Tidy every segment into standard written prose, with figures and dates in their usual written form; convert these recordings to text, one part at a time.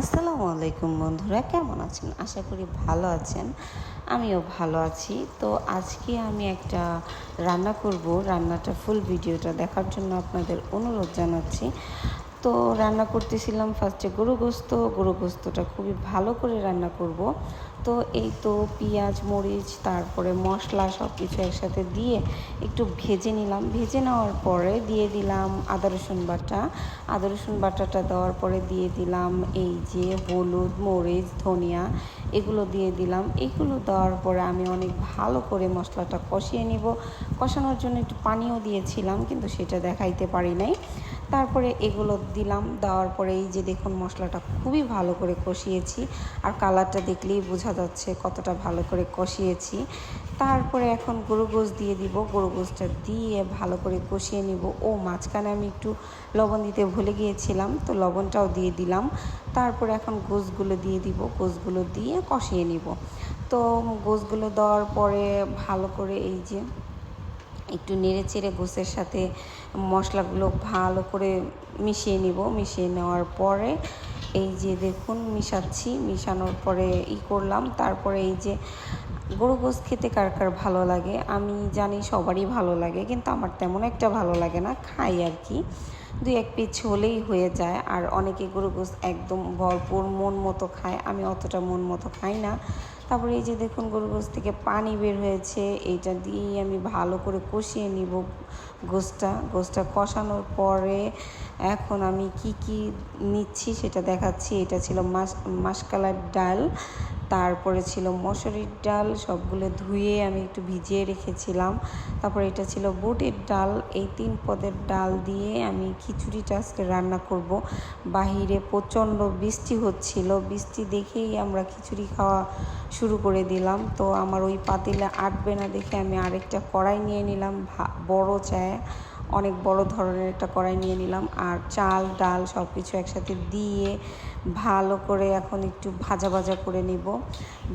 আসসালামু আলাইকুম বন্ধুরা, কেমন আছেন? আশা করি ভালো আছেন। আমিও ভালো আছি। তো আজকে আমি একটা রান্না করব। রান্নাটা ফুল ভিডিওটা দেখার জন্য আপনাদের অনুরোধ জানাচ্ছি। তো রান্না করতেছিলাম ফার্স্টে গরু গোস্তটা খুবই ভালো করে রান্না করব। তো এই তো পেঁয়াজ মরিচ তারপরে মশলা সব কিছু একসাথে দিয়ে একটু ভেজে নিলাম। ভেজে নেওয়ার পরে দিয়ে দিলাম আদা রসুন বাটাটা দেওয়ার পরে দিয়ে দিলাম এই যে হলুদ মরিচ ধনিয়া এগুলো দিয়ে দিলাম। এগুলো দেওয়ার পরে আমি অনেক ভালো করে মশলাটা কষিয়ে নিব। কষানোর জন্য একটু পানিও দিয়েছিলাম, কিন্তু সেটা দেখাইতে পারি নাই। তারপরে এগুলো দিলাম, দেওয়ার পরে এই যে দেখুন মশলাটা খুবই ভালো করে কষিয়েছি, আর কালারটা দেখলেই বোঝা যাচ্ছে কতটা ভালো করে কষিয়েছি। তারপরে এখন গরু গোশত দিয়ে দিব। গরু গোশতটা দিয়ে ভালো করে কষিয়ে নিব। মাঝখানে আমি একটু লবণ দিতে ভুলে গিয়েছিলাম, তো লবণটাও দিয়ে দিলাম। তারপরে এখন গোশতগুলো দিয়ে দিব, গোশতগুলো দিয়ে কষিয়ে নিব। তো গোশতগুলো দেওয়ার পরে ভালো করে এই যে একটু নেড়ে চেড়ে গোশের সাথে মশলাগুলো ভালো করে মিশিয়ে নিব। মিশিয়ে নেওয়ার পরে এই যে দেখুন মিশানোর পরে করলাম। তারপরে এই যে গরু গোশ খেতে কার কার ভালো লাগে, আমি জানি সবারই ভালো লাগে, কিন্তু আমার তেমন একটা ভালো লাগে না, খাই আর কি। দুই এক পিস হলেই হয়ে যায়। আর অনেকে গরু গোশ একদম ভরপুর মন মতো খায়, আমি অতটা মন মতো খাই না। তারপরে এই যে দেখুন গরু গোশ থেকে পানি বের হয়েছে, এইটা দিয়েই আমি ভালো করে কষিয়ে নিব গোশটা কষানোর পরে এখন আমি কি নিচ্ছি সেটা দেখাচ্ছি। এটা ছিল মাসকলাইর ডাল, তারপরে ছিল মসুরির ডাল, সবগুলো ধুয়ে আমি একটু ভিজিয়ে রেখেছিলাম। তারপরে এটা ছিল বুটের ডাল। এই 3 পদের ডাল দিয়ে আমি খিচুড়িটা আজকে রান্না করব। বাহিরে প্রচণ্ড বৃষ্টি হচ্ছিল, বৃষ্টি দেখেই আমরা খিচুড়ি খাওয়া শুরু করে দিলাম। তো আমার ওই পাতিলে আটবে না দেখে আমি আরেকটা কড়াই নিয়ে নিলাম, বড় চায় অনেক বড় ধরনের একটা কড়াই নিয়ে নিলাম। আর চাল ডাল সব কিছু একসাথে দিয়ে ভালো করে এখন একটু ভাজা করে নিব।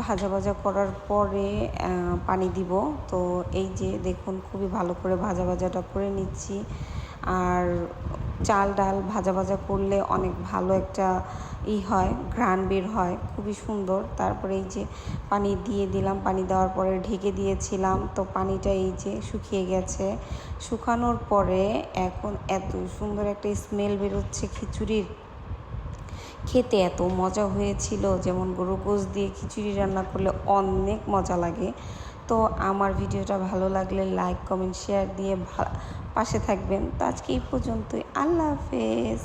ভাজা করার পরে পানি দিব। তো এই যে দেখুন খুবই ভালো করে ভাজাটা করে নিচ্ছি। আর চাল ডাল ভাজা করলে অনেক ভালো একটা হয়, ঘ্রাণ বের হয়, খুবই সুন্দর। তারপরে এই যে পানি দিয়ে দিলাম, পানি দেওয়ার পরে ঢেকে দিয়েছিলাম। তো পানিটা এই যে শুকিয়ে গেছে। শুকানোর পরে এখন এত সুন্দর একটা স্মেল বেরোচ্ছে খিচুড়ির, খেতে এত মজা হয়েছিল। যেমন গরু গোশ দিয়ে খিচুড়ি রান্না করলে অনেক মজা লাগে। তো আমার ভিডিওটা ভালো লাগলে লাইক কমেন্ট শেয়ার দিয়ে পাশে থাকবেন। তো আজকে এই পর্যন্তই। আল্লাহ হাফেজ।